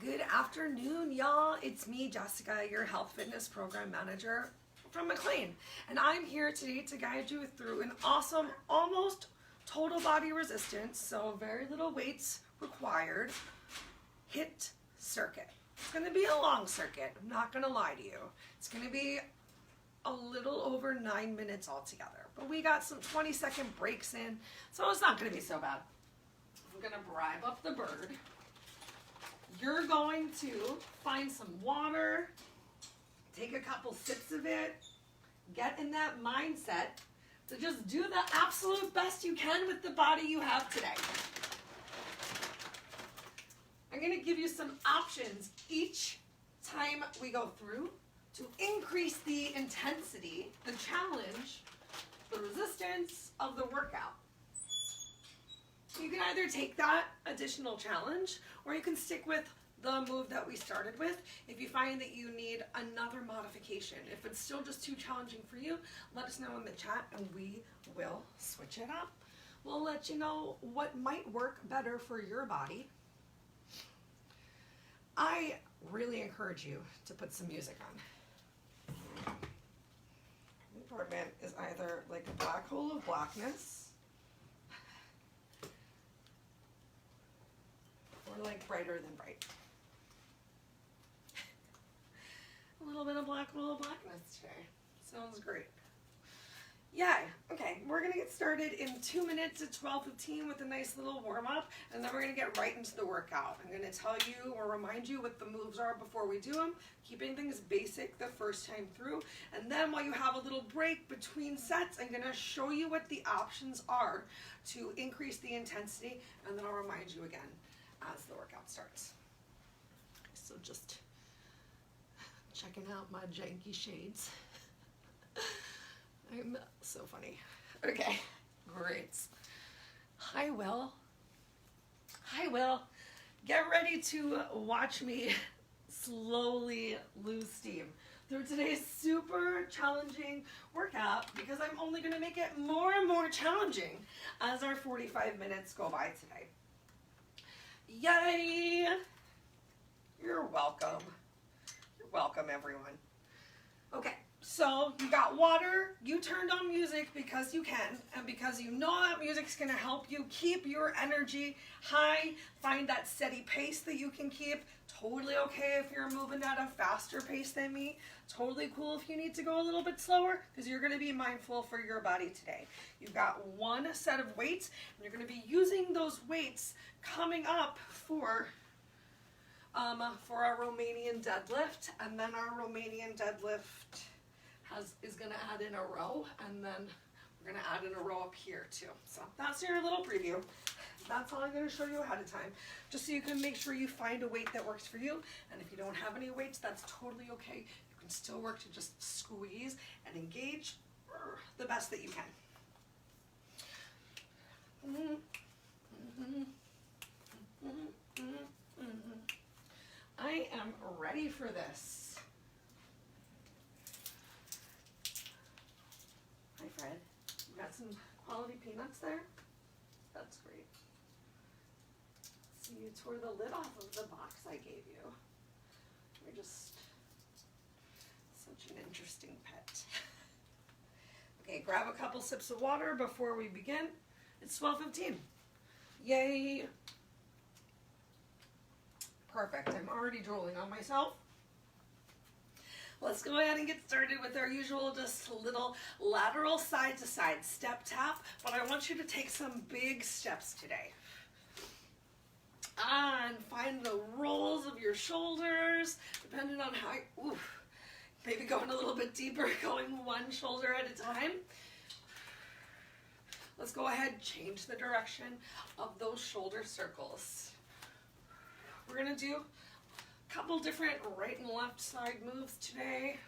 Good afternoon, y'all. It's me, Jessica, your health fitness program manager from McLean. And I'm here today to guide you through an awesome, almost total body resistance, so very little weights required, HIIT circuit. It's gonna be a long circuit, I'm not gonna lie to you. It's gonna be a little over 9 minutes altogether, but we got some 20-second breaks in, so it's not gonna be so bad. I'm gonna bribe up the bird. You're going to find some water, take a couple sips of it, get in that mindset to just do the absolute best you can with the body you have today. I'm going to give you some options each time we go through to increase the intensity, the challenge, the resistance of the workout. You can either take that additional challenge or you can stick with the move that we started with if you find that you need another modification. If it's still just too challenging for you, let us know in the chat and we will switch it up. We'll let you know what might work better for your body. I really encourage you to put some music on. The apartment is either like a black hole of blackness or like brighter than bright. A little bit of black hole of blackness today. Sounds great. Yay. Okay, we're going to get started in 2 minutes at 12:15 with a nice little warm-up, and then we're going to get right into the workout. I'm going to tell you or remind you what the moves are before we do them, keeping things basic the first time through, and then while you have a little break between sets, I'm going to show you what the options are to increase the intensity, and then I'll remind you again as the workout starts. So just checking out my janky shades. I'm so funny. Okay, great. Hi, Will. Hi, Will. Get ready to watch me slowly lose steam through today's super challenging workout because I'm only going to make it more and more challenging as our 45 minutes go by today. Yay! You're welcome. You're welcome, everyone. Okay, so you got water, you turned on music because you can, and because you know that music's gonna help you keep your energy high, find that steady pace that you can keep. Totally okay if you're moving at a faster pace than me. Totally cool if you need to go a little bit slower because you're gonna be mindful for your body today. You've got one set of weights and you're gonna be using those weights coming up for our Romanian deadlift, and then our Romanian deadlift is gonna add in a row, and then we're gonna add in a row up here too. So that's your little preview. That's all I'm gonna show you ahead of time, just so you can make sure you find a weight that works for you. And if you don't have any weights, that's totally okay. You can still work to just squeeze and engage the best that you can. I am ready for this. Hi, Fred. You got some quality peanuts there? That's great. So you tore the lid off of the box I gave you. You're just such an interesting pet. Okay, grab a couple sips of water before we begin. It's 12:15. Yay. Perfect. I'm already drooling on myself. Let's go ahead and get started with our usual just little lateral side to side step tap, but I want you to take some big steps today. And find the rolls of your shoulders, depending on how, maybe going a little bit deeper, going one shoulder at a time. Let's go ahead and change the direction of those shoulder circles. We're gonna do a couple different right and left side moves today.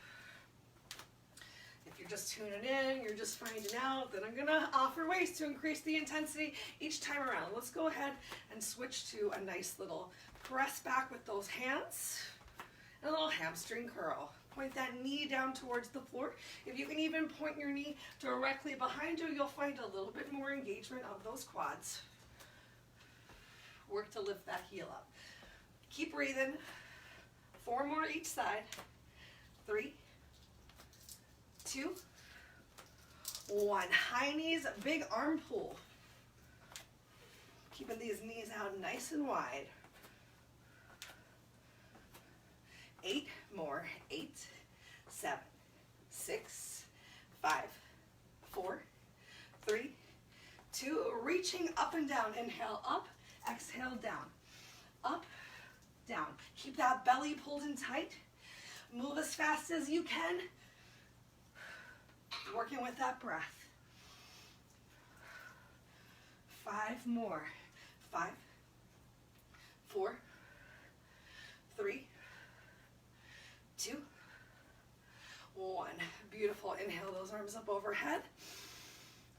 If you're just tuning in, you're just finding out, then I'm gonna offer ways to increase the intensity each time around. Let's go ahead and switch to a nice little press back with those hands and a little hamstring curl. Point that knee down towards the floor. If you can even point your knee directly behind you, you'll find a little bit more engagement of those quads. Work to lift that heel up. Keep breathing. 4 more each side. 3, 2, 1. High knees, big arm pull. Keeping these knees out nice and wide. 8 more. 8, 7, 6, 5, 4, 3, 2. Reaching up and down. Inhale up, exhale down. Up, down. Keep that belly pulled in tight. Move as fast as you can. Working with that breath. 5 more. 5, 4, 3, 2, 1. Beautiful. Inhale those arms up overhead.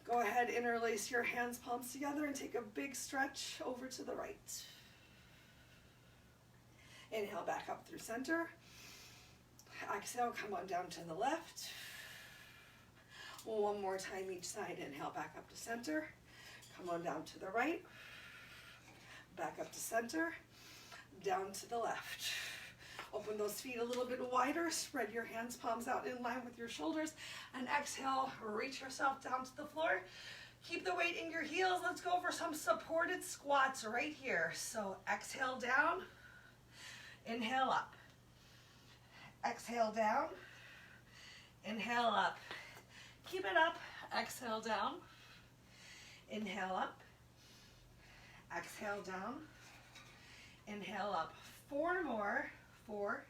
Go ahead, interlace your hands, palms together, and take a big stretch over to the right. Inhale back up through center. Exhale, come on down to the left. One more time each side. Inhale back up to center. Come on down to the right. Back up to center. Down to the left. Open those feet a little bit wider. Spread your hands, palms out in line with your shoulders. And exhale, reach yourself down to the floor. Keep the weight in your heels. Let's go for some supported squats right here. So exhale down. Inhale up. Exhale down. Inhale up. Keep it up. Exhale down. Inhale up. Exhale down. Inhale up. 4 more. 4,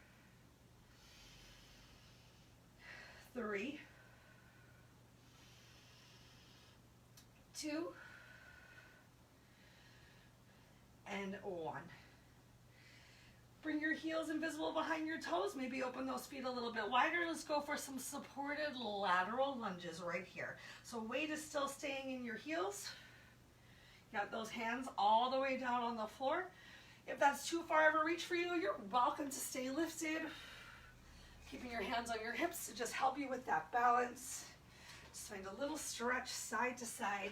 3, 2, and 1. Bring your heels invisible behind your toes. Maybe open those feet a little bit wider. Let's go for some supported lateral lunges right here. So weight is still staying in your heels. Got those hands all the way down on the floor. If that's too far of a reach for you, you're welcome to stay lifted. Keeping your hands on your hips to just help you with that balance. Just find a little stretch side to side.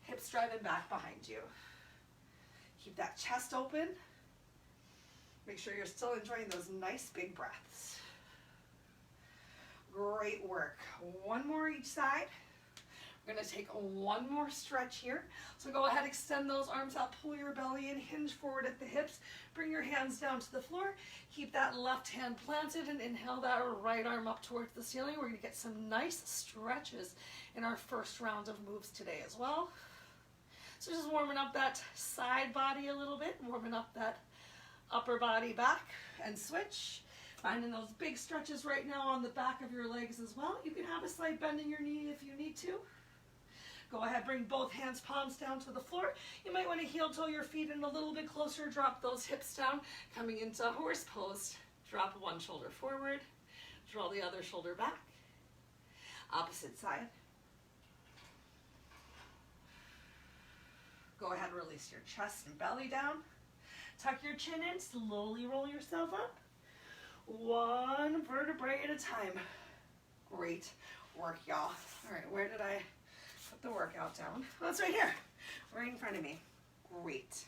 Hips driving back behind you. Keep that chest open. Make sure you're still enjoying those nice big breaths. Great work. 1 more each side. We're going to take 1 more stretch here. So go ahead, extend those arms out, pull your belly in, hinge forward at the hips. Bring your hands down to the floor. Keep that left hand planted and inhale that right arm up towards the ceiling. We're going to get some nice stretches in our first round of moves today as well. So just warming up that side body a little bit, warming up that upper body back, and switch. Finding those big stretches right now on the back of your legs as well. You can have a slight bend in your knee if you need to. Go ahead, bring both hands, palms down to the floor. You might want to heel toe your feet in a little bit closer. Drop those hips down. Coming into horse pose. Drop one shoulder forward. Draw the other shoulder back. Opposite side. Go ahead, release your chest and belly down. Tuck your chin in. Slowly roll yourself up. 1 vertebrae at a time. Great work, y'all. All right, where did I put the workout down? Oh, it's right here, right in front of me. Great.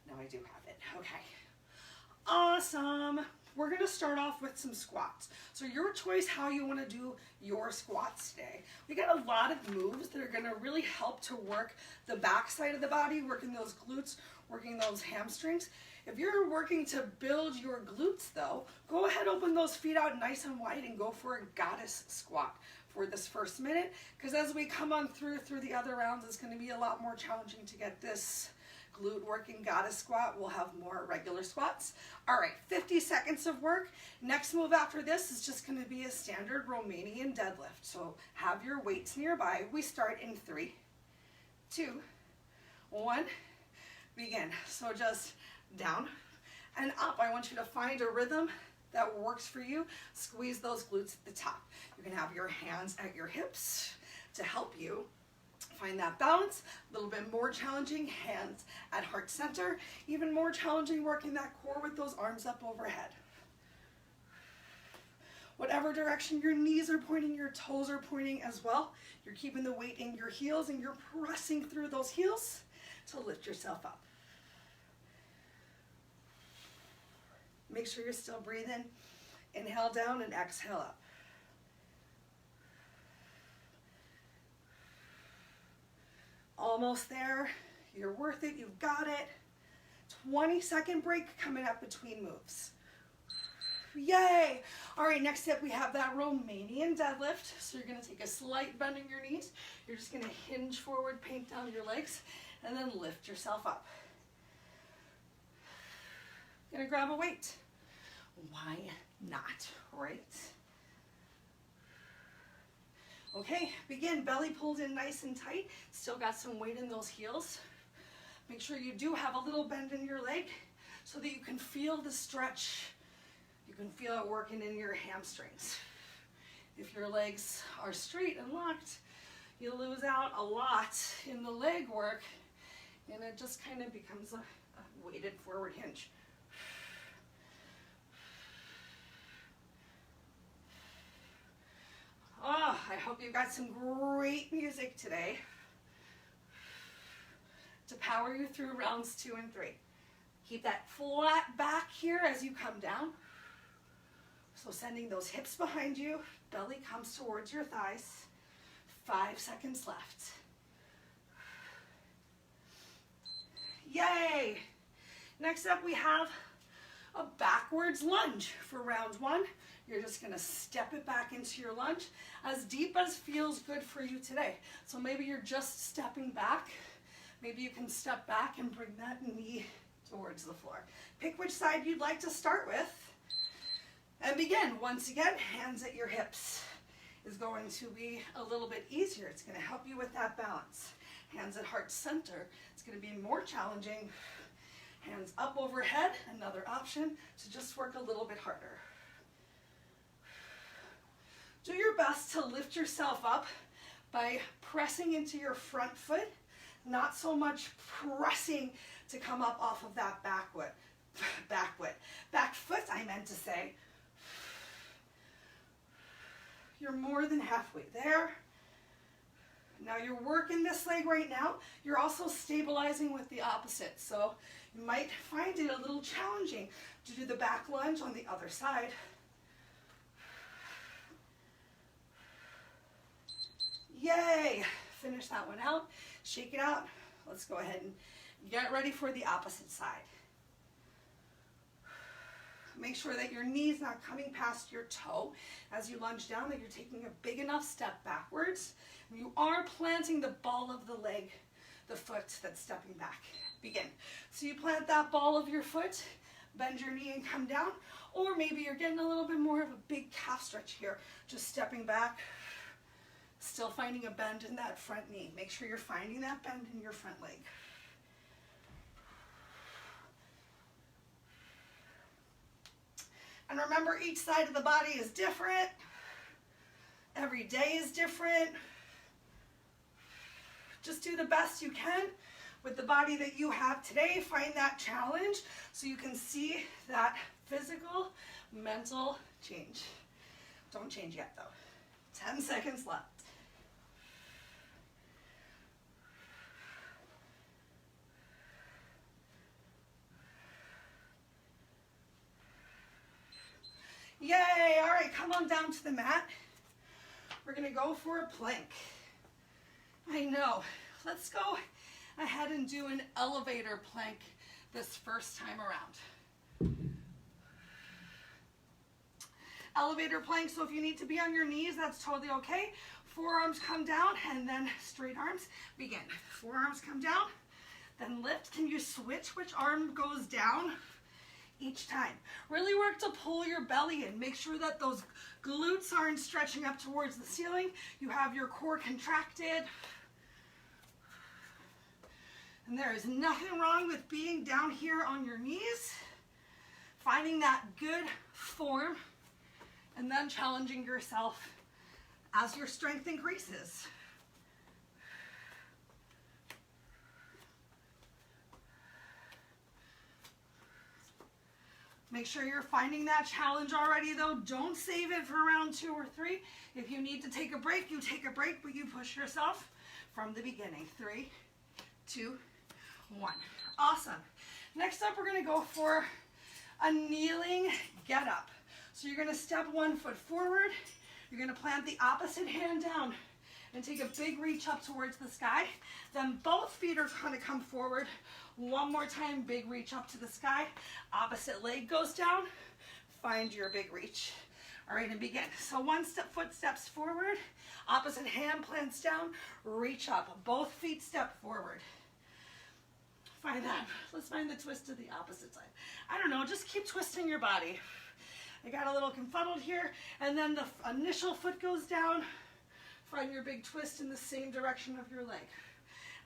Now I do have it. Okay. Awesome. We're going to start off with some squats. So your choice how you want to do your squats today. We got a lot of moves that are going to really help to work the back side of the body, working those glutes, working those hamstrings. If you're working to build your glutes though, go ahead, open those feet out nice and wide and go for a goddess squat for this first minute, because as we come on through the other rounds, it's going to be a lot more challenging to get this glute working goddess squat. We'll have more regular squats. All right, 50 seconds of work. Next move after this is just going to be a standard Romanian deadlift. So have your weights nearby. We start in 3, 2, 1, begin. So just down and up. I want you to find a rhythm that works for you. Squeeze those glutes at the top. You can have your hands at your hips to help you find that balance. A little bit more challenging, hands at heart center. Even more challenging, working that core with those arms up overhead. Whatever direction your knees are pointing, your toes are pointing as well. You're keeping the weight in your heels and you're pressing through those heels to lift yourself up. Make sure you're still breathing. Inhale down and exhale up. Almost there. You're worth it. You've got it. 20-second break coming up between moves. Yay! All right, next up we have that Romanian deadlift. So you're going to take a slight bend in your knees. You're just going to hinge forward, paint down your legs, and then lift yourself up. Going to grab a weight. Why not, right? Okay, begin. Belly pulled in nice and tight. Still got some weight in those heels. Make sure you do have a little bend in your leg so that you can feel the stretch. You can feel it working in your hamstrings. If your legs are straight and locked, you lose out a lot in the leg work, and it just kind of becomes a weighted forward hinge. Oh, I hope you've got some great music today to power you through rounds 2 and 3. Keep that flat back here as you come down. So sending those hips behind you, belly comes towards your thighs. 5 seconds left. Yay! Next up we have a backwards lunge for round 1. You're just gonna step it back into your lunge as deep as feels good for you today. So maybe you're just stepping back. Maybe you can step back and bring that knee towards the floor. Pick which side you'd like to start with. And begin. Once again, hands at your hips is going to be a little bit easier. It's gonna help you with that balance. Hands at heart center. It's gonna be more challenging. Hands up overhead, another option to just work a little bit harder. Do your best to lift yourself up by pressing into your front foot, not so much pressing to come up off of that back foot, I meant to say. You're more than halfway there. Now you're working this leg right now. You're also stabilizing with the opposite. So you might find it a little challenging to do the back lunge on the other side. Yay! Finish that one out. Shake it out. Let's go ahead and get ready for the opposite side. Make sure that your knee's not coming past your toe as you lunge down, that you're taking a big enough step backwards. You are planting the ball of the leg, the foot that's stepping back. Begin. So you plant that ball of your foot, bend your knee and come down, or maybe you're getting a little bit more of a big calf stretch here, just stepping back, still finding a bend in that front knee. Make sure you're finding that bend in your front leg. And remember, each side of the body is different. Every day is different. Just do the best you can with the body that you have today. Find that challenge so you can see that physical, mental change. Don't change yet though. 10 seconds left. Yay! All right, come on down to the mat. We're gonna go for a plank. I know. Let's go ahead and do an elevator plank this first time around. Elevator plank, so if you need to be on your knees, that's totally okay. Forearms come down and then straight arms. Begin. Forearms come down, then lift. Can you switch which arm goes down? Each time. Really work to pull your belly in. Make sure that those glutes aren't stretching up towards the ceiling. You have your core contracted. And there is nothing wrong with being down here on your knees, finding that good form, and then challenging yourself as your strength increases. Make sure you're finding that challenge already though. Don't save it for round 2 or 3. If you need to take a break, you take a break, but you push yourself from the beginning. 3, 2, 1. Awesome. Next up, we're going to go for a kneeling get up. So you're going to step one foot forward. You're going to plant the opposite hand down and take a big reach up towards the sky. Then both feet are going to come forward. One more time, big reach up to the sky. Opposite leg goes down. Find your big reach. All right, and begin. So foot steps forward. Opposite hand plants down. Reach up. Both feet step forward. Find that. Let's find the twist to the opposite side. I don't know, just keep twisting your body. I got a little confuddled here, and then the initial foot goes down. Find your big twist in the same direction of your leg,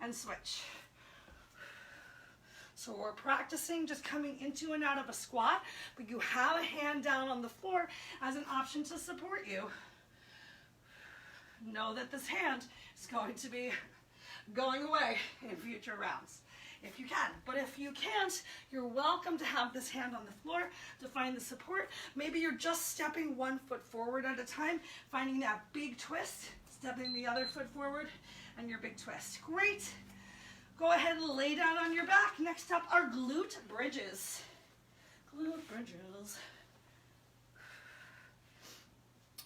and switch. So we're practicing just coming into and out of a squat, but you have a hand down on the floor as an option to support you. Know that this hand is going to be going away in future rounds, if you can. But if you can't, you're welcome to have this hand on the floor to find the support. Maybe you're just stepping one foot forward at a time, finding that big twist, stepping the other foot forward, and your big twist. Great. Go ahead and lay down on your back. Next up are glute bridges. Glute bridges.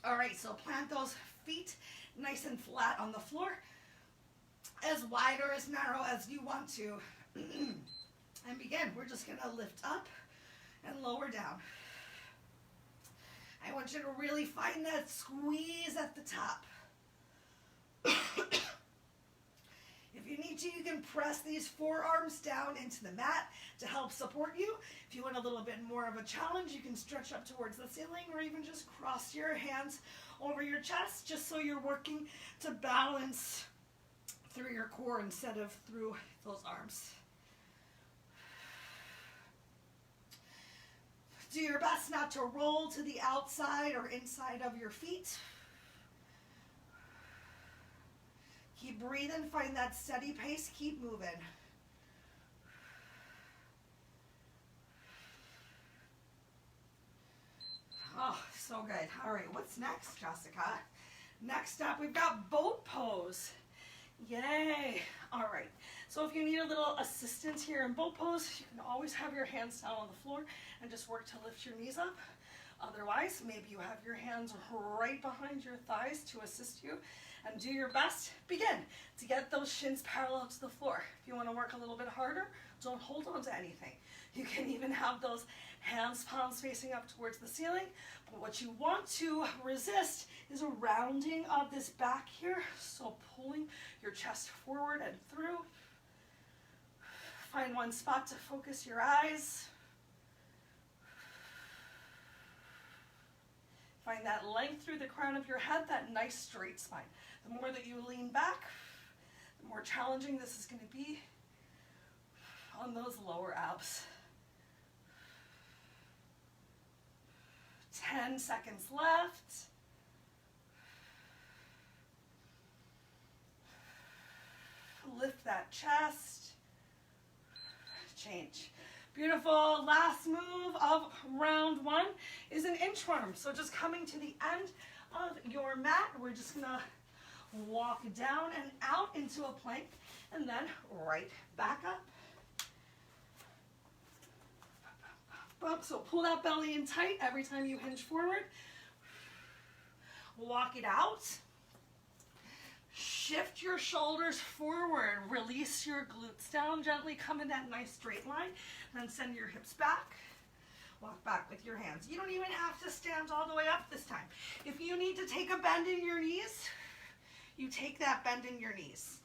All right, so plant those feet nice and flat on the floor, as wide or as narrow as you want to. And begin. We're just going to lift up and lower down. I want you to really find that squeeze at the top. If you need to, you can press these forearms down into the mat to help support you. If you want a little bit more of a challenge, you can stretch up towards the ceiling or even just cross your hands over your chest, just so you're working to balance through your core instead of through those arms. Do your best not to roll to the outside or inside of your feet. Keep breathing, find that steady pace, keep moving. Oh, so good. All right, what's next, Jessica? Next up, we've got boat pose. Yay. All right, so if you need a little assistance here in boat pose, you can always have your hands down on the floor and just work to lift your knees up. Otherwise, maybe you have your hands right behind your thighs to assist you, and do your best. Begin to get those shins parallel to the floor. If you want to work a little bit harder, don't hold on to anything. You can even have those hands, palms facing up towards the ceiling. But what you want to resist is a rounding of this back here. So pulling your chest forward and through. Find one spot to focus your eyes. Find that length through the crown of your head, that nice straight spine. The more that you lean back, the more challenging this is going to be on those lower abs. 10 seconds left. Lift that chest. Change. Beautiful. Last move of round one is an inchworm. So just coming to the end of your mat, we're just going to walk down and out into a plank and then right back up. So pull that belly in tight every time you hinge forward. Walk it out. Shift your shoulders forward. Release your glutes down gently. Come in that nice straight line. Then send your hips back. Walk back with your hands. You don't even have to stand all the way up this time. If you need to take a bend in your knees, you take that bend in your knees.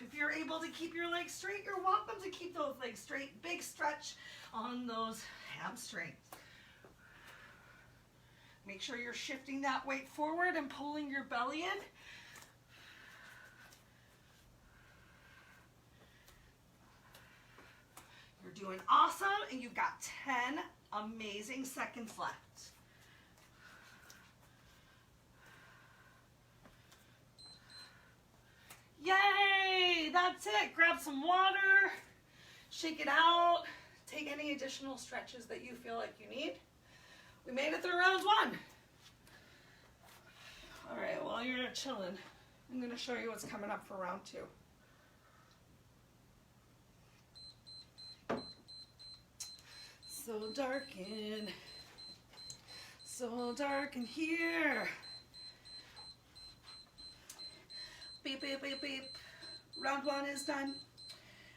If you're able to keep your legs straight, you're welcome to keep those legs straight. Big stretch on those hamstrings. Make sure you're shifting that weight forward and pulling your belly in. You're doing awesome, and you've got 10 amazing seconds left. Yay! That's it. Grab some water, shake it out, take any additional stretches that you feel like you need. We made it through round one. All right, while you're chilling, I'm going to show you what's coming up for round two. So dark in here. Beep, beep, beep, beep. Round 1 is done.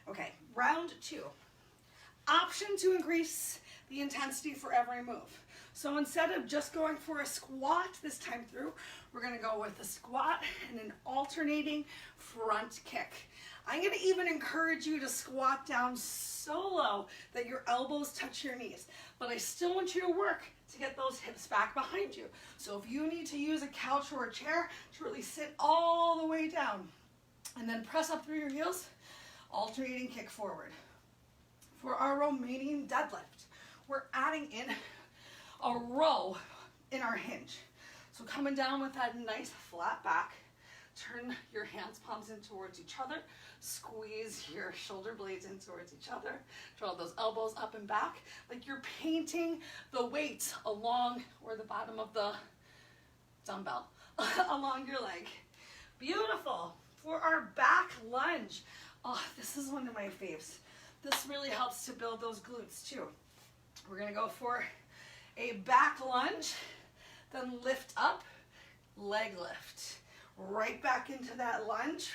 Okay, round 2. Option to increase the intensity for every move. So instead of just going for a squat this time through, we're gonna go with a squat and an alternating front kick. I'm gonna even encourage you to squat down so low that your elbows touch your knees, but I still want you to work to get those hips back behind you. So if you need to use a couch or a chair to really sit all the way down and then press up through your heels, alternating kick forward. For our Romanian deadlift, we're adding in a row in our hinge. So coming down with that nice flat back, turn your hands palms in towards each other, squeeze your shoulder blades in towards each other, draw those elbows up and back, like you're painting the weight along, or the bottom of the dumbbell, along your leg. Beautiful. For our back lunge, oh, this is one of my faves. This really helps to build those glutes too. We're gonna go for a back lunge, then lift up, leg lift. Right back into that lunge,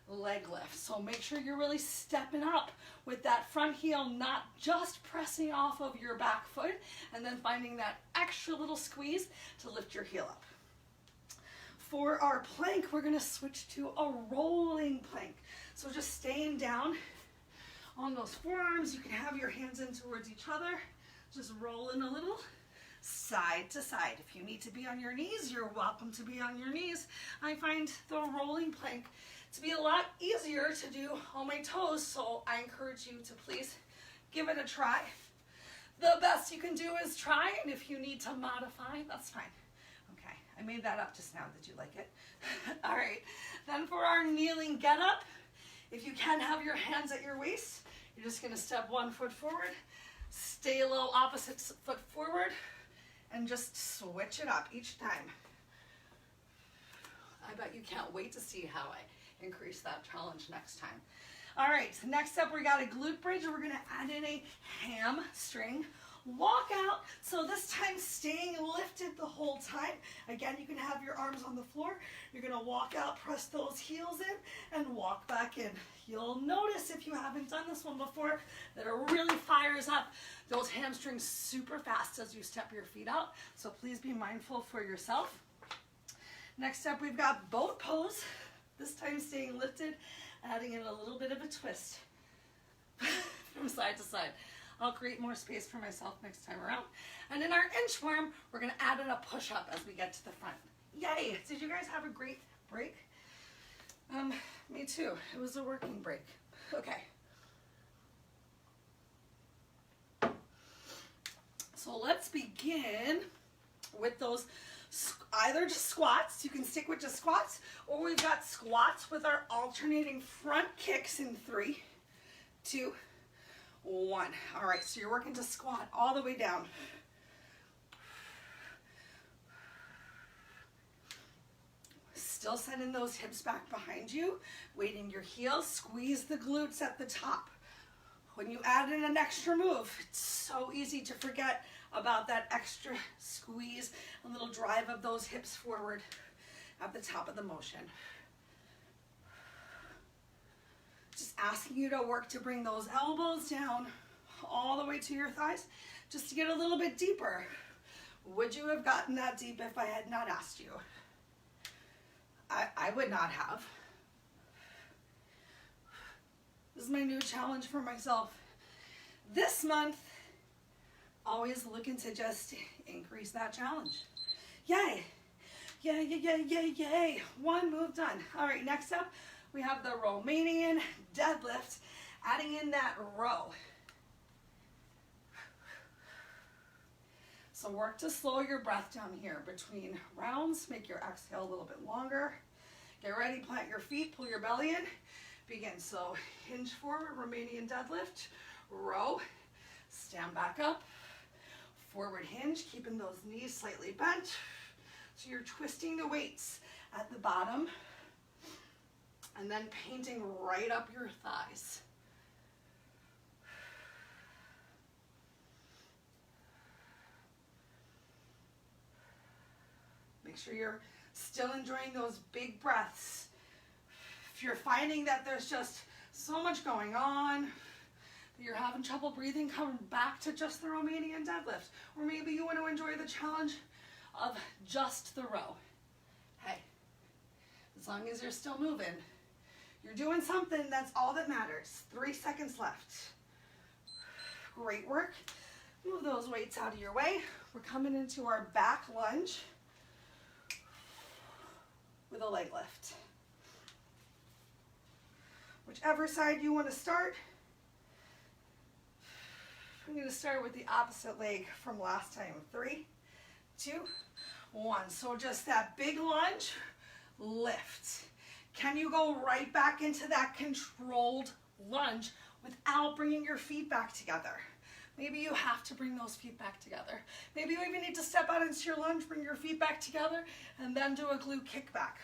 leg lift. So make sure you're really stepping up with that front heel, not just pressing off of your back foot and then finding that extra little squeeze to lift your heel up. For our plank, we're gonna switch to a rolling plank. So just staying down on those forearms. You can have your hands in towards each other, just rolling a little side to side. If you need to be on your knees, you're welcome to be on your knees. I find the rolling plank to be a lot easier to do on my toes, so I encourage you to please give it a try. The best you can do is try, and if you need to modify, that's fine. Okay, I made that up just now. Did you like it? All right, then for our kneeling get up, if you can have your hands at your waist, you're just gonna step 1 foot forward, stay low, opposite foot forward, and just switch it up each time. I bet you can't wait to see how I increase that challenge next time. All right, so next up we got a glute bridge, and we're gonna add in a hamstring walk out. So this time staying lifted the whole time. Again, you can have your arms on the floor. You're gonna walk out, press those heels in, and walk back in. You'll notice, if you haven't done this one before, that it really fires up those hamstrings super fast as you step your feet out. So please be mindful for yourself. Next up, we've got boat pose. This time staying lifted, adding in a little bit of a twist from side to side. I'll create more space for myself next time around. And in our inchworm, we're gonna add in a push-up as we get to the front. Yay! Did you guys have a great break? Me too. It was a working break. Okay. So let's begin with those either just squats. You can stick with just squats, or we've got squats with our alternating front kicks in 3, 2, 1. All right, so you're working to squat all the way down. Still sending those hips back behind you, weighting your heels, squeeze the glutes at the top. When you add in an extra move, it's so easy to forget about that extra squeeze, a little drive of those hips forward at the top of the motion. Just asking you to work to bring those elbows down all the way to your thighs, just to get a little bit deeper. Would you have gotten that deep if I had not asked you? I would not have. This is my new challenge for myself. This month, always looking to just increase that challenge. Yay. Yay, yay, yay, yay, yay. One move done. All right, next up, we have the Romanian deadlift, adding in that row. So work to slow your breath down here between rounds. Make your exhale a little bit longer. Get ready, plant your feet, pull your belly in. Begin. So hinge forward, Romanian deadlift, row, stand back up, forward hinge, keeping those knees slightly bent. So you're twisting the weights at the bottom and then painting right up your thighs. Make sure you're still enjoying those big breaths. If you're finding that there's just so much going on, that you're having trouble breathing, come back to just the Romanian deadlift. Or maybe you want to enjoy the challenge of just the row. Hey, as long as you're still moving, you're doing something, that's all that matters. 3 seconds left. Great work. Move those weights out of your way. We're coming into our back lunge with a leg lift. Whichever side you want to start. I'm going to start with the opposite leg from last time. 3, 2, 1. So just that big lunge, lift. Can you go right back into that controlled lunge without bringing your feet back together? Maybe you have to bring those feet back together. Maybe you even need to step out into your lunge, bring your feet back together, and then do a glute kickback.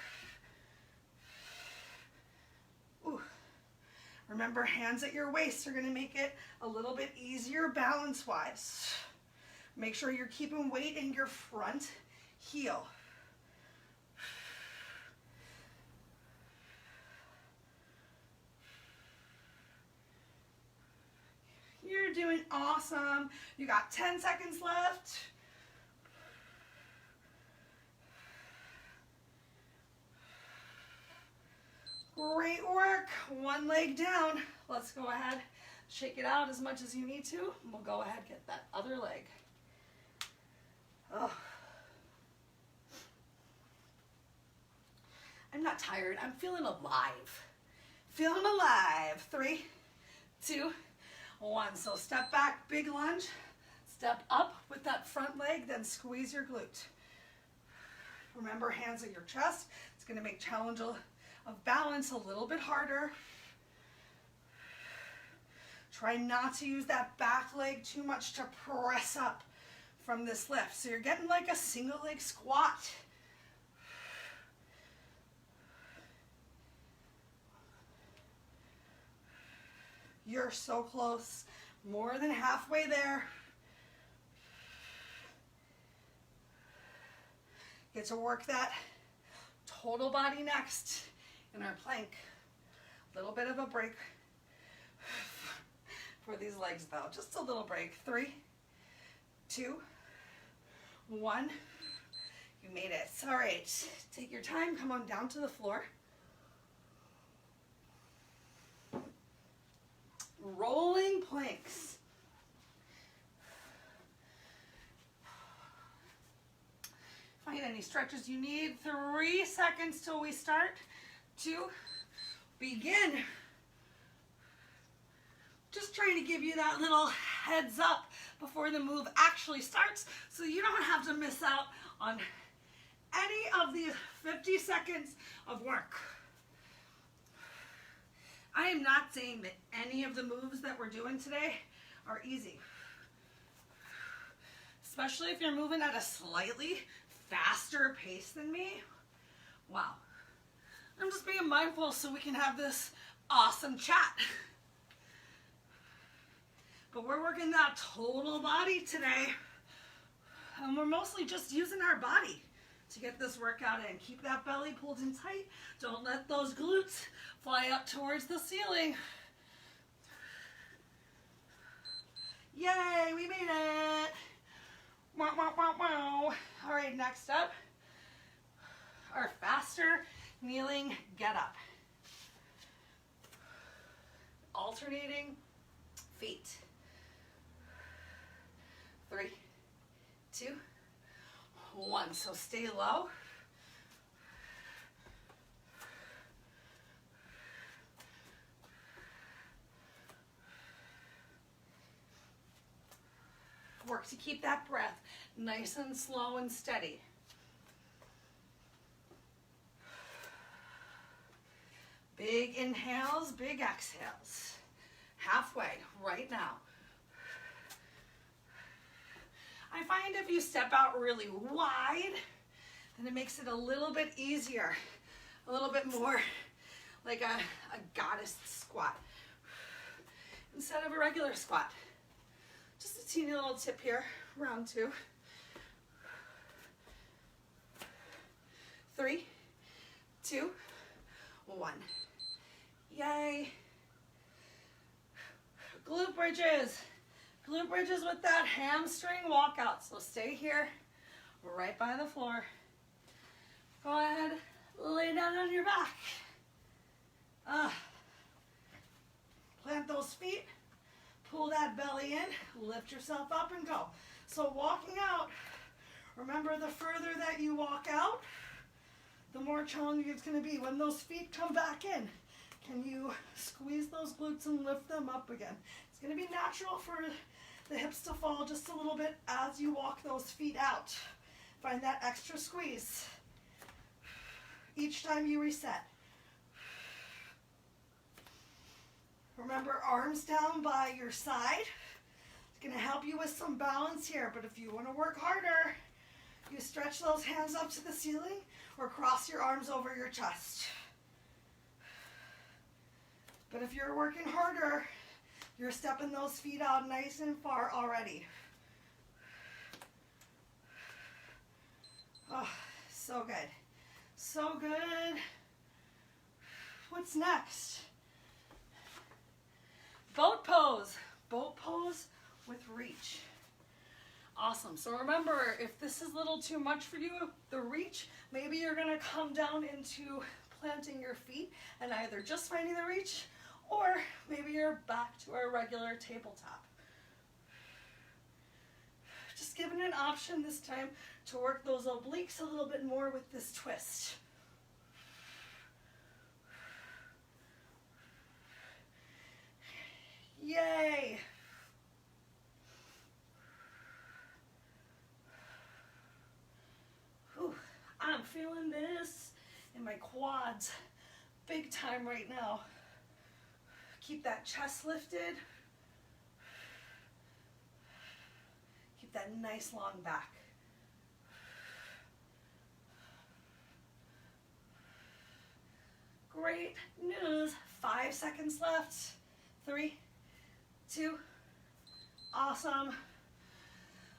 Ooh. Remember, hands at your waist are going to make it a little bit easier balance-wise. Make sure you're keeping weight in your front heel. You're doing awesome. You got 10 seconds left. Great work. One leg down. Let's go ahead, shake it out as much as you need to. And we'll go ahead, get that other leg. Oh. I'm not tired. I'm feeling alive. Feeling alive. 3, 2, 1. So step back, big lunge. Step up with that front leg, then squeeze your glute. Remember, hands at your chest. It's going to make challenge of balance a little bit harder. Try not to use that back leg too much to press up from this lift. So you're getting like a single leg squat. You're so close, more than halfway there. Get to work that total body next in our plank. Little bit of a break for these legs though, just a little break. 3, 2, 1. You made it. All right, take your time, come on down to the floor. Rolling planks. Find any stretches you need. 3 seconds till we start. 2, begin. Just trying to give you that little heads up before the move actually starts so you don't have to miss out on any of these 50 seconds of work. I am not saying that any of the moves that we're doing today are easy. Especially if you're moving at a slightly faster pace than me. Wow. I'm just being mindful so we can have this awesome chat. But we're working that total body today. And we're mostly just using our body to get this workout in. Keep that belly pulled in tight. Don't let those glutes fly up towards the ceiling. Yay, we made it. Wow, wow, wow, wow. All right, next up, our faster kneeling get up. Alternating feet. 3, 2, 1. So stay low. Work to keep that breath nice and slow and steady. Big inhales, big exhales. Halfway right now. I find if you step out really wide, then it makes it a little bit easier, a little bit more like a goddess squat instead of a regular squat. Just a teeny little tip here, round 2. 3, 2, 1. Yay. Glute bridges. Glute bridges with that hamstring walkout. So stay here, right by the floor. Go ahead, lay down on your back. Plant those feet, pull that belly in, lift yourself up and go. So walking out, remember the further that you walk out, the more challenging it's going to be. When those feet come back in, can you squeeze those glutes and lift them up again? It's going to be natural for the hips to fall just a little bit as you walk those feet out. Find that extra squeeze each time you reset. Remember, arms down by your side. It's going to help you with some balance here, but if you want to work harder, you stretch those hands up to the ceiling or cross your arms over your chest. But if you're working harder, you're stepping those feet out nice and far already. Oh, so good. So good. What's next? Boat pose. Boat pose with reach. Awesome. So remember, if this is a little too much for you, the reach, maybe you're going to come down into planting your feet and either just finding the reach, or maybe you're back to our regular tabletop. Just giving an option this time to work those obliques a little bit more with this twist. Yay! Whew, I'm feeling this in my quads big time right now. Keep that chest lifted. Keep that nice long back. Great news. 5 seconds left. 3, 2, awesome.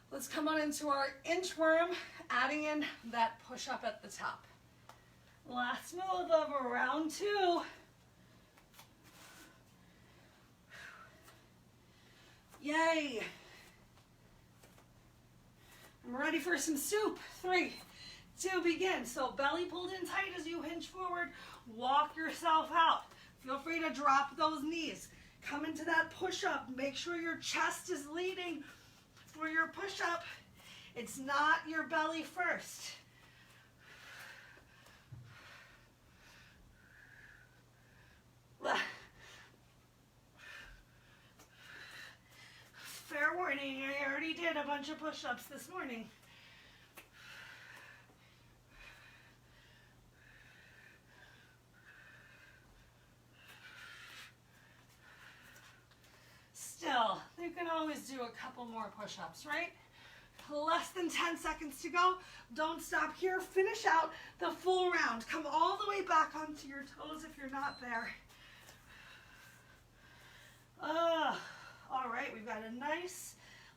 Let's come on into our inchworm, adding in that push-up at the top. Last move of round 2. Yay. I'm ready for some soup. 3, 2, begin. So belly pulled in tight as you hinge forward. Walk yourself out. Feel free to drop those knees. Come into that push-up. Make sure your chest is leading for your push-up. It's not your belly first. Fair warning, I already did a bunch of push-ups this morning. Still, you can always do a couple more push-ups, right? Less than 10 seconds to go. Don't stop here. Finish out the full round. Come all the way back onto your toes if you're not there. All right, we've got a nice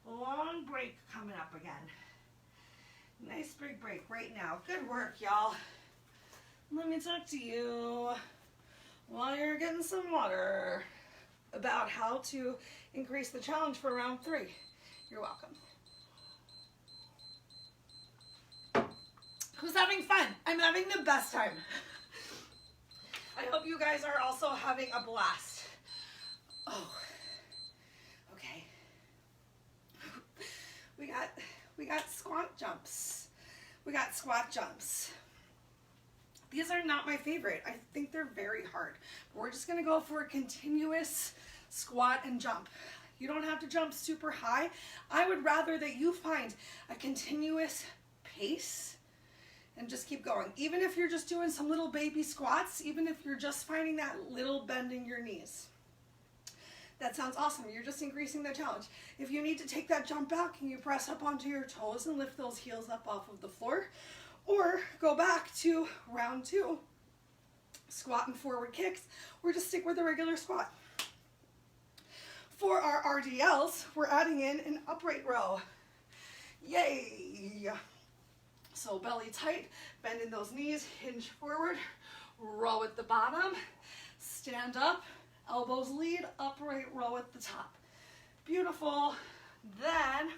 long break coming up again. Nice big break right now. Good work, y'all. Let me talk to you while you're getting some water about how to increase the challenge for round 3. You're welcome. Who's having fun? I'm having the best time. I hope you guys are also having a blast. Oh, okay. We got squat jumps. We got squat jumps. These are not my favorite. I think they're very hard. We're just gonna go for a continuous squat and jump. You don't have to jump super high. I would rather that you find a continuous pace and just keep going. Even if you're just doing some little baby squats, even if you're just finding that little bend in your knees. That sounds awesome. You're just increasing the challenge. If you need to take that jump back, can you press up onto your toes and lift those heels up off of the floor? Or go back to round 2, squat and forward kicks, or just stick with a regular squat. For our RDLs, we're adding in an upright row. Yay! So belly tight, bending those knees, hinge forward, row at the bottom, stand up, elbows lead, upright row at the top. Beautiful. Then,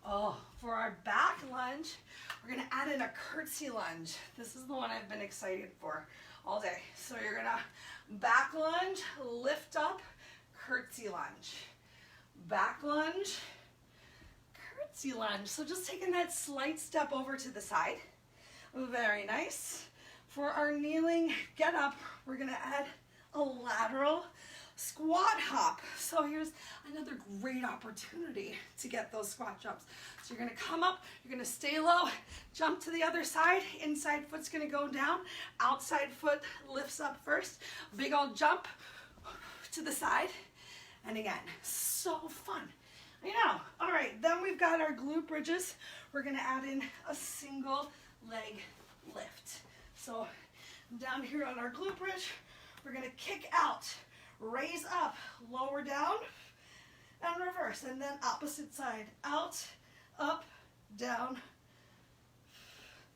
for our back lunge, we're gonna add in a curtsy lunge. This is the one I've been excited for all day. So you're gonna back lunge, lift up, curtsy lunge. Back lunge, curtsy lunge. So just taking that slight step over to the side. Very nice. For our kneeling get up, we're gonna add a lateral squat hop. So here's another great opportunity to get those squat jumps. So you're gonna come up, you're gonna stay low, jump to the other side, inside foot's gonna go down, outside foot lifts up first, big old jump to the side, and again, so fun. I know. All right, then we've got our glute bridges. We're gonna add in a single leg lift. So down here on our glute bridge, we're gonna kick out, raise up, lower down, and reverse, and then opposite side, out, up, down.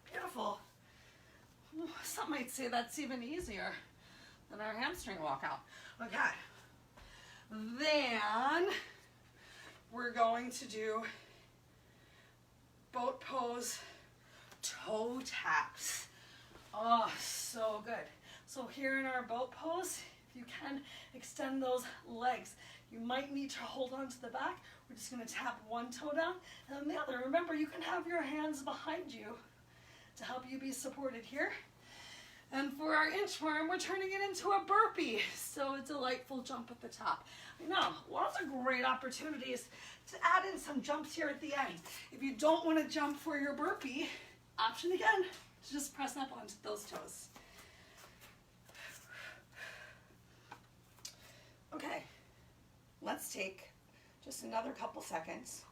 Beautiful. Some might say that's even easier than our hamstring walkout. Okay. Then we're going to do boat pose toe taps. Oh, so good. So here in our boat pose, if you can extend those legs, you might need to hold on to the back. We're just gonna tap one toe down and then the other. Remember, you can have your hands behind you to help you be supported here. And for our inchworm, we're turning it into a burpee. So a delightful jump at the top. I know, lots of great opportunities to add in some jumps here at the end. If you don't want to jump for your burpee, option again, to just press up onto those toes. Okay, let's take just another couple seconds.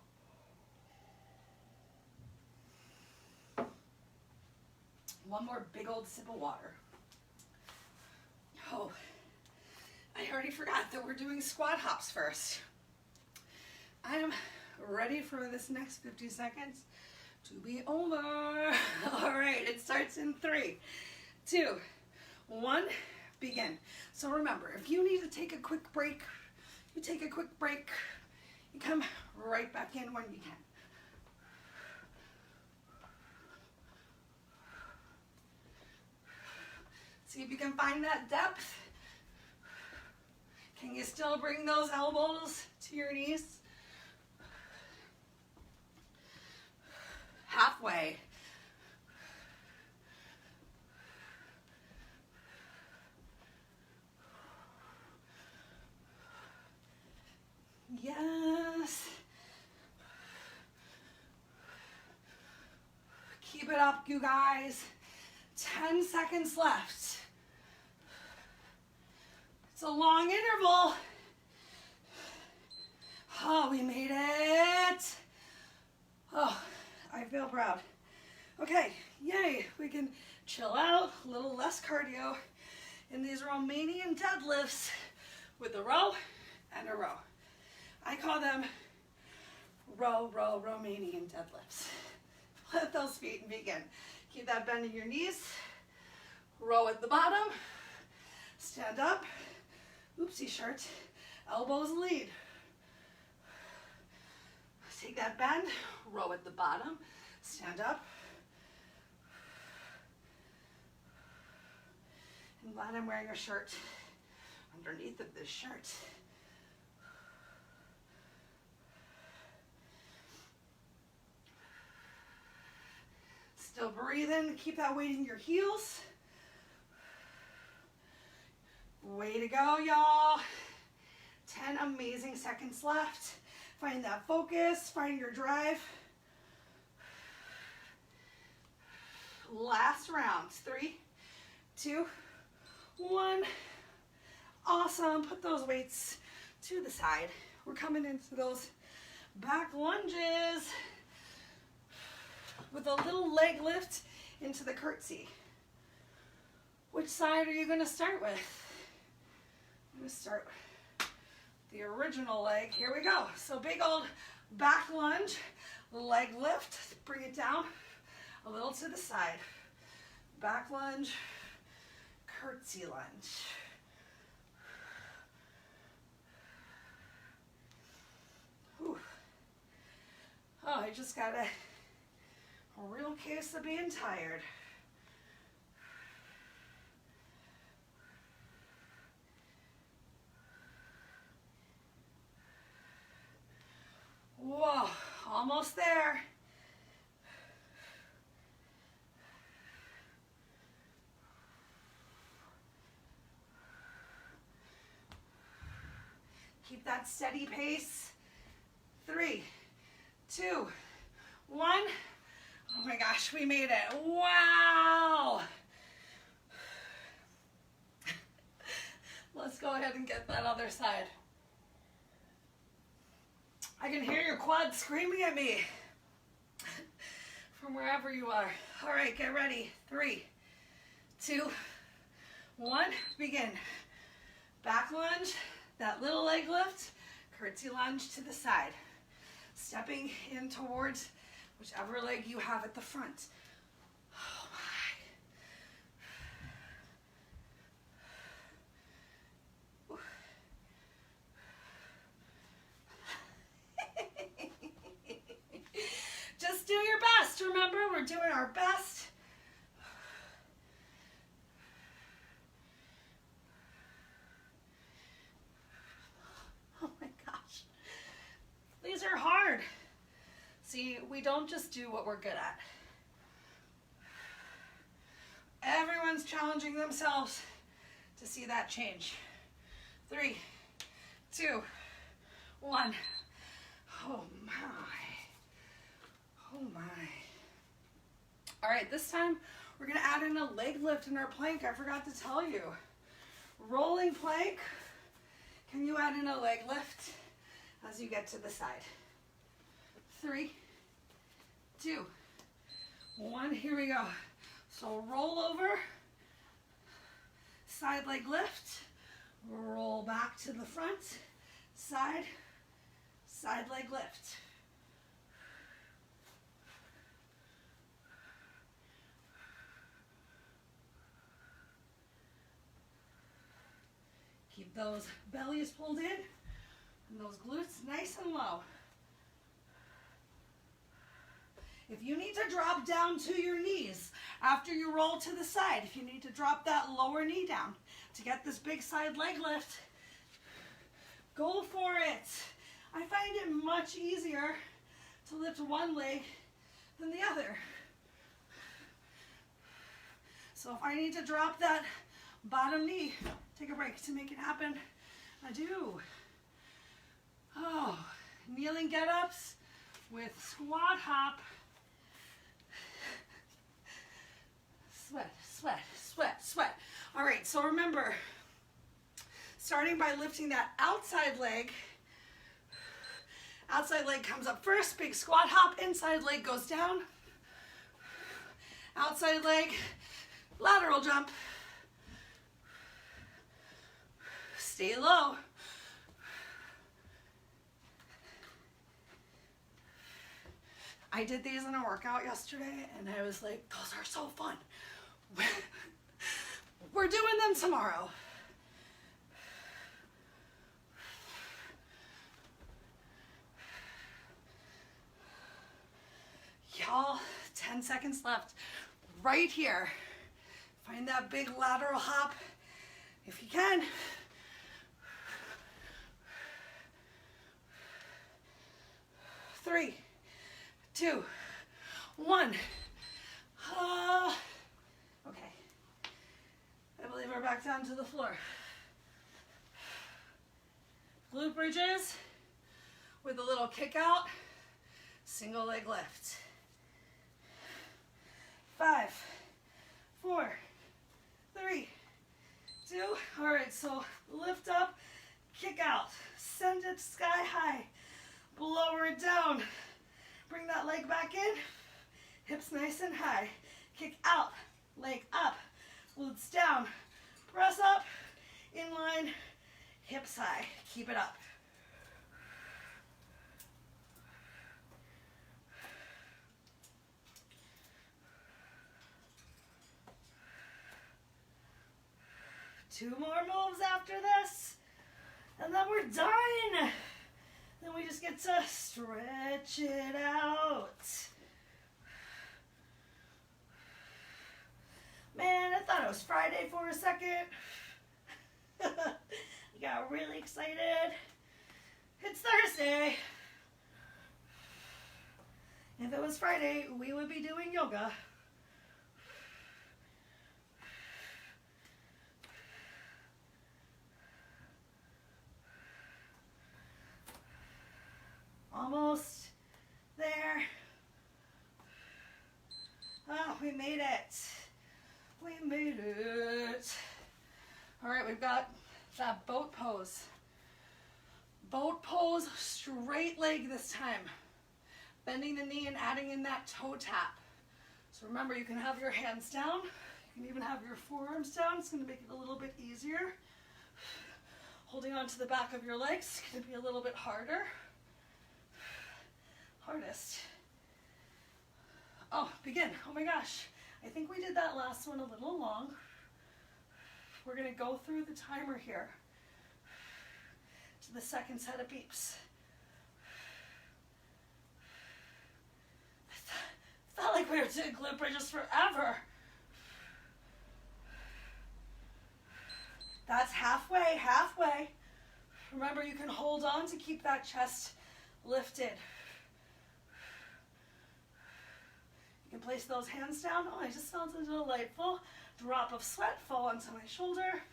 One more big old sip of water. Oh, I already forgot that we're doing squat hops first. I am ready for this next 50 seconds to be over. All right, it starts in 3, 2, 1, begin. So remember, if you need to take a quick break, you take a quick break. You come right back in when you can. See if you can find that depth. Can you still bring those elbows to your knees? Halfway. Yes. Keep it up, you guys. 10 seconds left. It's a long interval. Oh, we made it. Oh, I feel proud. Okay, yay. We can chill out, a little less cardio in these Romanian deadlifts with a row and a row. I call them row, row, Romanian deadlifts. Let those feet begin. Keep that bend in your knees. Row at the bottom. Stand up. Oopsie shirt. Elbows lead. Take that bend. Row at the bottom. Stand up. I'm glad I'm wearing a shirt underneath of this shirt. Still breathing. Keep that weight in your heels. Way to go, y'all. 10 amazing seconds left. Find that focus. Find your drive. Last round. 3, 2, 1. Awesome. Put those weights to the side. We're coming into those back lunges with a little leg lift into the curtsy. Which side are you going to start with? I'm going to start with the original leg. Here we go. So big old back lunge, leg lift, bring it down, a little to the side. Back lunge, curtsy lunge. Whew. Oh, I just got a real case of being tired. Whoa, almost there. Keep that steady pace. 3, 2, 1. Oh my gosh, we made it. Wow. Let's go ahead and get that other side. I can hear your quads screaming at me from wherever you are. All right, get ready. 3, 2, 1, begin. Back lunge, that little leg lift, curtsy lunge to the side. Stepping in towards whichever leg you have at the front. Oh my. Just do your best. Remember, we're doing our best. Oh my gosh. These are hard. See, we don't just do what we're good at. Everyone's challenging themselves to see that change. 3, 2, 1. Oh my. Oh my. All right, this time we're gonna add in a leg lift in our plank. I forgot to tell you. Rolling plank. Can you add in a leg lift as you get to the side? 3, 2, 1, here we go. So roll over, side leg lift, roll back to the front, side leg lift. Keep those bellies pulled in and those glutes nice and low. If you need to drop down to your knees after you roll to the side, if you need to drop that lower knee down to get this big side leg lift, go for it. I find it much easier to lift one leg than the other. So if I need to drop that bottom knee, take a break to make it happen, I do. Oh, kneeling get-ups with squat hop. Sweat, sweat, sweat, sweat. All right, so remember, starting by lifting that outside leg comes up first, big squat hop, inside leg goes down, outside leg, lateral jump, stay low. I did these in a workout yesterday and I was like, those are so fun. We're doing them tomorrow. Y'all, 10 seconds left. Right here. Find that big lateral hop if you can. 3, 2, 1. Okay. I believe we're back down to the floor. Glute bridges with a little kick out, single leg lift. 5, 4, 3, 2. All right, so lift up, kick out, send it sky high, lower it down. Bring that leg back in, hips nice and high. Kick out, leg up, glutes down. Press up, inline, hips high. Keep it up. 2 more moves after this, and then we're done. Then we just get to stretch it out. Man, I thought it was Friday for a second. I got really excited. It's Thursday. If it was Friday, we would be doing yoga. Almost there. Oh, we made it. We made it. All right, we've got that boat pose. Boat pose, straight leg this time. Bending the knee and adding in that toe tap. So remember, you can have your hands down. You can even have your forearms down. It's going to make it a little bit easier. Holding on to the back of your legs is going to be a little bit harder. Hardest. Oh, begin. Oh my gosh. I think we did that last one a little long. We're going to go through the timer here to the second set of beeps. I felt like we were doing glute bridges forever. That's halfway, halfway. Remember, you can hold on to keep that chest lifted. You can place those hands down. Oh, I just felt a delightful drop of sweat fall onto my shoulder.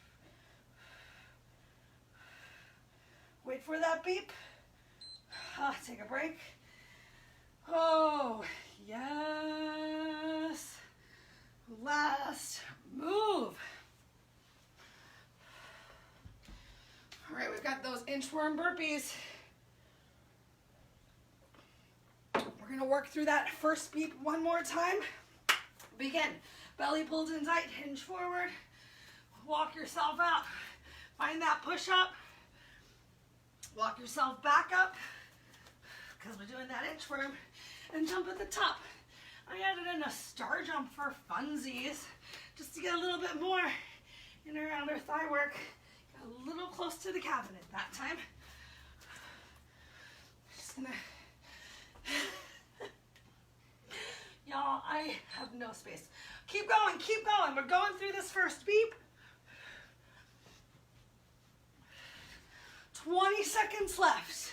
Wait for that beep. Take a break. Oh, yes. Last move. All right, we've got those inchworm burpees. We're going to work through that first beep one more time. Begin. Belly pulled in tight, hinge forward. Walk yourself out. Find that push up. Walk yourself back up, because we're doing that inchworm, and jump at the top. I added in a star jump for funsies, just to get a little bit more in and around our thigh work. Got a little close to the cabinet that time. Just gonna... Y'all, I have no space. Keep going, keep going. We're going through this first beep. 20 seconds left.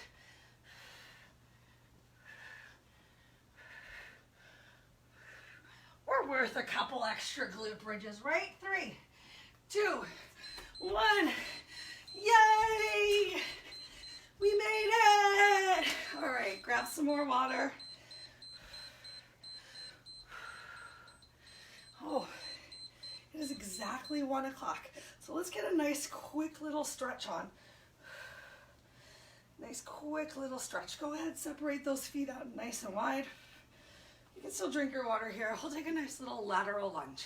We're worth a couple extra glute bridges, right? 3, 2, 1. Yay! We made it! All right, grab some more water. Oh, it is exactly 1 o'clock. So let's get a nice quick little stretch on. Nice quick little stretch. Go ahead, separate those feet out nice and wide. You can still drink your water here. We'll take a nice little lateral lunge.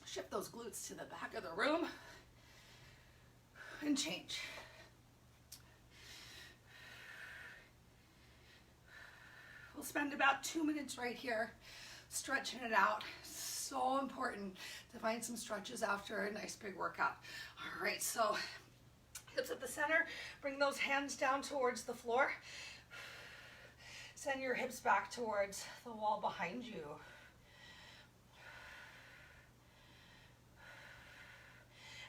Shift those glutes to the back of the room and change. We'll spend about 2 minutes right here stretching it out. So important to find some stretches after a nice big workout. All right, so hips at the center. Bring those hands down towards the floor. Send your hips back towards the wall behind you.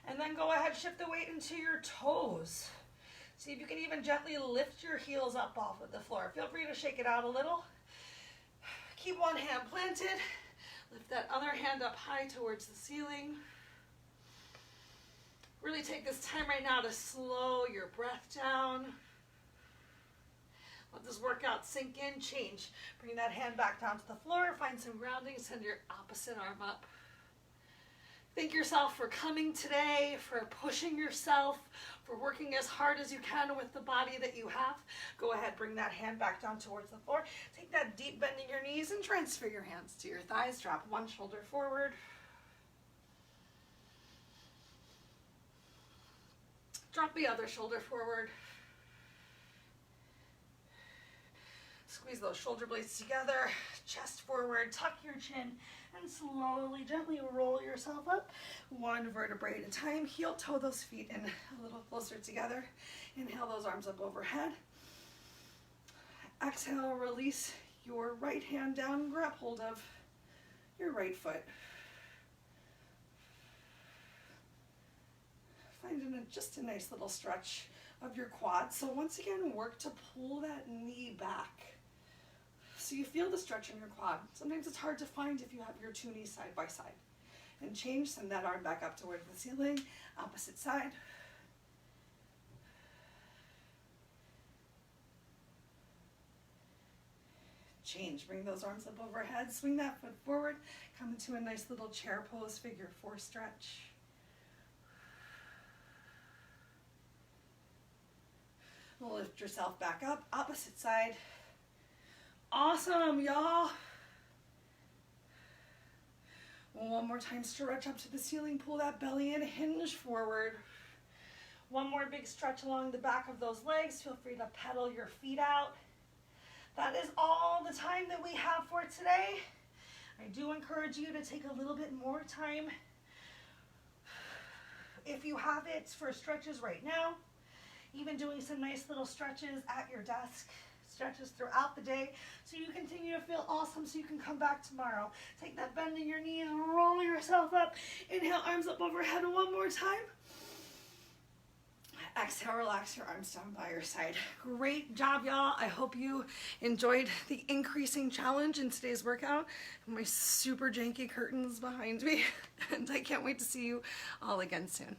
And then go ahead, shift the weight into your toes. See if you can even gently lift your heels up off of the floor. Feel free to shake it out a little. Keep one hand planted. Lift that other hand up high towards the ceiling. Really take this time right now to slow your breath down. Let this workout sink in, change. Bring that hand back down to the floor. Find some grounding. Send your opposite arm up. Thank yourself for coming today, for pushing yourself, for working as hard as you can with the body that you have. Go ahead, bring that hand back down towards the floor. Take that deep bend in your knees and transfer your hands to your thighs. Drop one shoulder forward. Drop the other shoulder forward. Squeeze those shoulder blades together, chest forward, tuck your chin, and slowly, gently roll yourself up, one vertebrae at a time. Heel toe those feet in a little closer together. Inhale those arms up overhead. Exhale, release your right hand down, grab hold of your right foot. Finding just a nice little stretch of your quad. So once again, work to pull that knee back. So you feel the stretch in your quad. Sometimes it's hard to find if you have your two knees side by side. And change, send that arm back up towards the ceiling, opposite side. Change, bring those arms up overhead, swing that foot forward, come into a nice little chair pose, figure four stretch. Lift yourself back up, opposite side. Awesome, y'all. One more time, stretch up to the ceiling, pull that belly in, hinge forward. One more big stretch along the back of those legs. Feel free to pedal your feet out. That is all the time that we have for today. I do encourage you to take a little bit more time, if you have it, for stretches right now. Even doing some nice little stretches at your desk, stretches throughout the day, so you continue to feel awesome, so you can come back tomorrow. Take that bend in your knees, roll yourself up. Inhale, arms up overhead one more time. Exhale, relax your arms down by your side. Great job, y'all. I hope you enjoyed the increasing challenge in today's workout. My super janky curtains behind me, and I can't wait to see you all again soon.